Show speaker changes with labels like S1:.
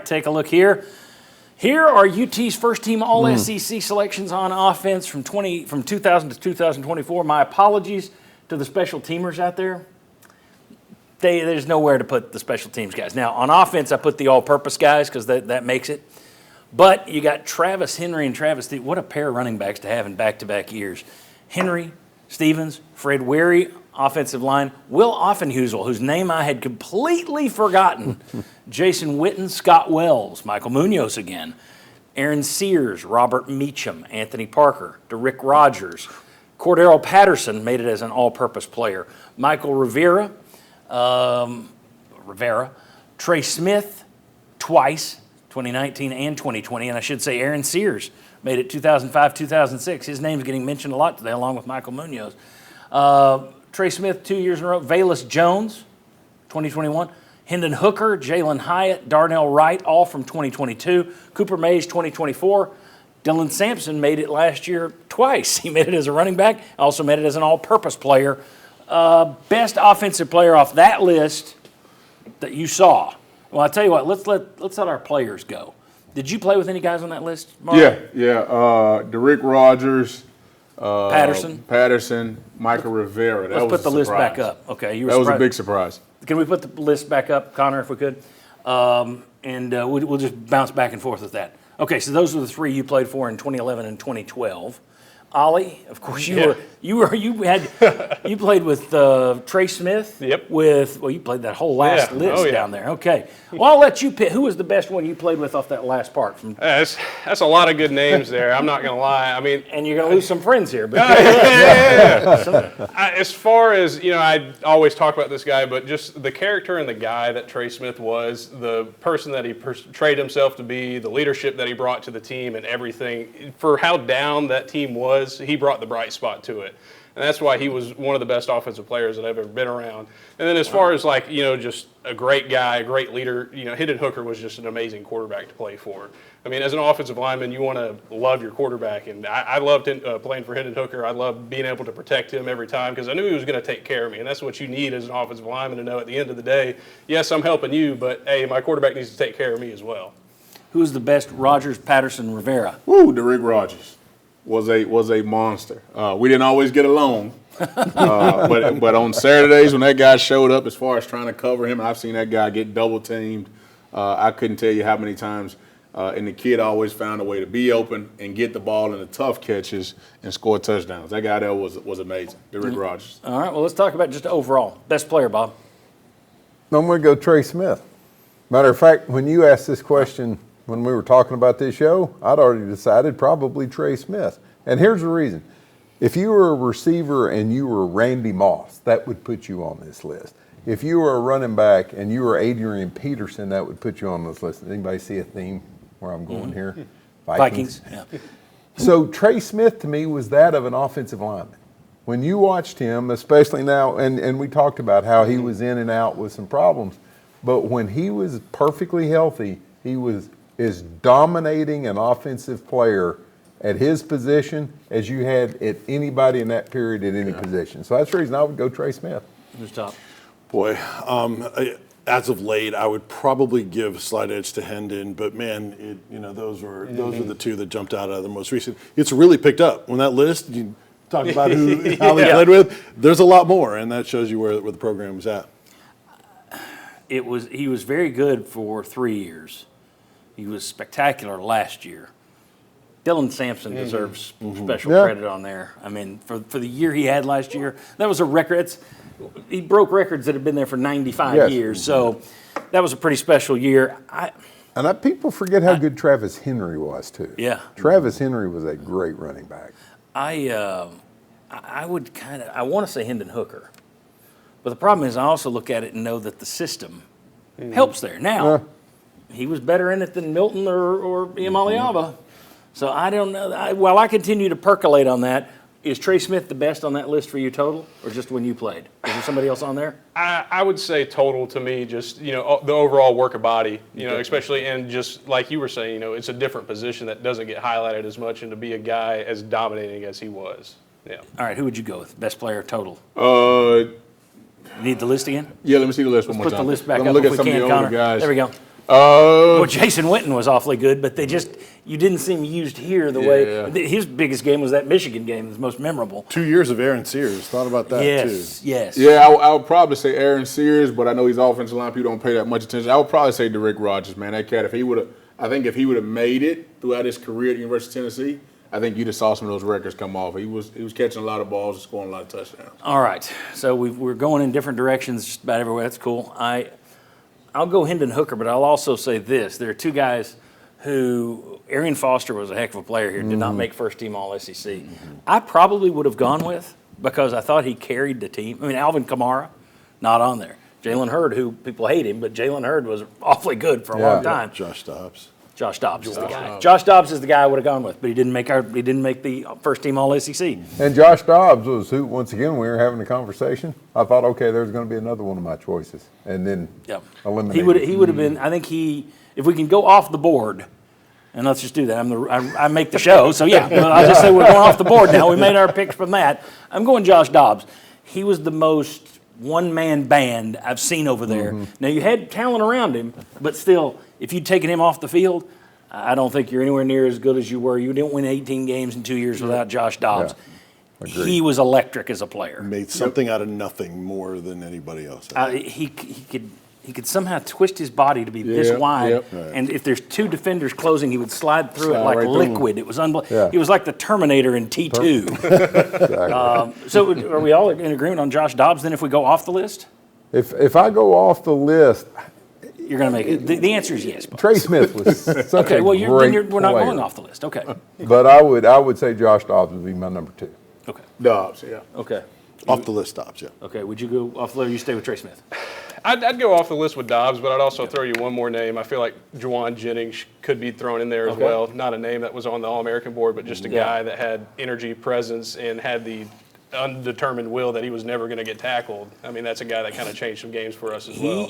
S1: take a look here. Here are UT's first-team All-SEC selections on offense from 2000 to 2024. My apologies to the special teamers out there. There's nowhere to put the special teams guys. Now, on offense, I put the all-purpose guys because that makes it. But you got Travis Henry and Travis Stevens. What a pair of running backs to have in back-to-back years. Henry, Stevens, Fred Wary, offensive line. Will Offenhusel, whose name I had completely forgotten. Jason Witten, Scott Wells, Michael Munoz again. Aaron Sears, Robert Meachem, Anthony Parker, DeRick Rogers. Cordarrelle Patterson made it as an all-purpose player. Michael Rivera, Trey Smith twice, 2019 and 2020, and I should say Aaron Sears made it 2005, 2006. His name's getting mentioned a lot today, along with Michael Munoz. Trey Smith 2 years in a row. Valus Jones, 2021. Hendon Hooker, Jalen Hyatt, Darnell Wright, all from 2022. Cooper Mays, 2024. Dillon Sampson made it last year twice. He made it as a running back, also made it as an all-purpose player. Best offensive player off that list that you saw. Well, I tell you what, let's let our players go. Did you play with any guys on that list, Mark?
S2: Yeah. DeRick Rogers,
S1: Patterson,
S2: Michael Rivera.
S1: Let's put the list back up. Okay,
S2: that was a big surprise.
S1: Can we put the list back up, Connor, if we could? We'll just bounce back and forth with that. Okay, so those are the three you played for in 2011 and 2012. Ollie, of course, you played with Trey Smith.
S3: Yep.
S1: You played that whole last list down there. Okay. Well, I'll let you pick. Who was the best one you played with off that last part?
S3: That's a lot of good names there. I'm not gonna lie. I mean,
S1: and you're gonna lose some friends here. But
S3: as far as I always talk about this guy, but just the character and the guy that Trey Smith was, the person that he portrayed himself to be, the leadership that he brought to the team, and everything for how down that team was. He brought the bright spot to it. And that's why he was one of the best offensive players that I've ever been around. And then as far as just a great guy, a great leader, Hendon Hooker was just an amazing quarterback to play for. I mean, as an offensive lineman, you want to love your quarterback. And I loved playing for Hendon Hooker. I loved being able to protect him every time because I knew he was going to take care of me. And that's what you need as an offensive lineman to know at the end of the day, yes, I'm helping you, but, hey, my quarterback needs to take care of me as well.
S1: Who's the best? Rogers, Patterson, Rivera?
S2: DeRick Rogers was a monster. We didn't always get along, but on Saturdays when that guy showed up, as far as trying to cover him, I've seen that guy get double teamed. I couldn't tell you how many times. And the kid always found a way to be open and get the ball in the tough catches and score touchdowns. That guy there was amazing, DeRick Rogers.
S1: All right, well, let's talk about just overall. Best player, Bob.
S4: I'm going to go Trey Smith. Matter of fact, when you asked this question when we were talking about this show, I'd already decided probably Trey Smith. And here's the reason. If you were a receiver and you were Randy Moss, that would put you on this list. If you were a running back and you were Adrian Peterson, that would put you on this list. Anybody see a theme where I'm going here?
S1: Vikings. Yeah.
S4: So Trey Smith to me was that of an offensive lineman. When you watched him, especially now, and we talked about how he was in and out with some problems, but when he was perfectly healthy, he was as dominating an offensive player at his position as you had at anybody in that period at any position. So that's the reason I would go Trey Smith.
S1: Who's top?
S5: Boy, as of late, I would probably give a slight edge to Hendon, but man, those were the two that jumped out of the most recent. It's really picked up. When that list, you talk about how they played with, there's a lot more, and that shows you where the program was at.
S1: He was very good for 3 years. He was spectacular last year. Dillon Sampson deserves special credit on there. I mean, for the year he had last year, that was a record. He broke records that had been there for 95 years. So that was a pretty special year.
S4: People forget how good Travis Henry was too.
S1: Yeah,
S4: Travis Henry was a great running back.
S1: I want to say Hendon Hooker, but the problem is I also look at it and know that the system helps there. Now he was better in it than Milton or Imaliava. So I don't know. While I continue to percolate on that, is Trey Smith the best on that list for you total, or just when you played? Is there somebody else on there?
S3: I would say total to me, just the overall work of body, especially and just like you were saying, it's a different position that doesn't get highlighted as much, and to be a guy as dominating as he was. Yeah.
S1: All right, who would you go with? Best player total?
S2: You
S1: need the list again?
S2: Yeah, let me see the list one more time.
S1: Put the list back up
S2: look
S1: if
S2: at some
S1: we
S2: of
S1: can,
S2: the older
S1: Connor.
S2: guys.
S1: There we go. Well, Jason Witten was awfully good, but you didn't see him used here the way. His biggest game was that Michigan game, the most memorable.
S5: 2 years of Aaron Sears. Thought about that
S1: Yes,
S5: too.
S1: yes.
S2: Yeah, I would probably say Aaron Sears, but I know he's offensive line. People don't pay that much attention. I would probably say Derrick Rogers, man. That cat, if he would have made it throughout his career at the University of Tennessee, I think you'd have saw some of those records come off. He was catching a lot of balls and scoring a lot of touchdowns.
S1: All right, so we're going in different directions just about everywhere. That's cool. I'll go Hendon Hooker, but I'll also say this. There are two guys who, Arian Foster was a heck of a player here, did not make first team All-SEC. I probably would have gone with because I thought he carried the team. I mean, Alvin Kamara, not on there. Jalen Hurd, who people hate him, but Jalen Hurd was awfully good for a long time.
S5: Josh Dobbs.
S1: Josh Dobbs is the guy. Josh Dobbs is the guy I would have gone with, but he didn't make the first team All-SEC.
S4: And Josh Dobbs was who, once again, we were having a conversation. I thought, okay, there's going to be another one of my choices. And then eliminated.
S1: He would have been, I think if we can go off the board, and let's just do that. I make the show, so yeah, I'll just say we're going off the board now. We made our picks from that. I'm going Josh Dobbs. He was the most one-man band I've seen over there. Now, you had talent around him, but still, if you'd taken him off the field, I don't think you're anywhere near as good as you were. You didn't win 18 games in 2 years without Josh Dobbs.
S4: Yeah.
S1: He was electric as a player.
S5: Made something out of nothing more than anybody else.
S1: He could somehow twist his body to be this wide, and if there's two defenders closing, he would slide through it like liquid. It was unbelievable.
S4: Yeah.
S1: He was like the Terminator in T2.
S4: Exactly.
S1: So are we all in agreement on Josh Dobbs then if we go off the list?
S4: If I go off the list,
S1: You're going to make it. The answer is yes. Bob.
S4: Trey Smith was such
S1: Okay,
S4: a
S1: well,
S4: great
S1: we're not
S4: player.
S1: going off the list. Okay.
S4: But I would say Josh Dobbs would be my number 2.
S1: Okay.
S2: Dobbs, yeah.
S1: Okay.
S5: Off the list, Dobbs, yeah.
S1: Okay. Would you go off the list or you stay with Trey Smith?
S3: I'd go off the list with Dobbs, but I'd also throw you one more name. I feel like Juwan Jennings could be thrown in there as well. Not a name that was on the All-American board, but just a guy that had energy, presence, and had the undetermined will that he was never going to get tackled. I mean, that's a guy that kind of changed some games for us as well.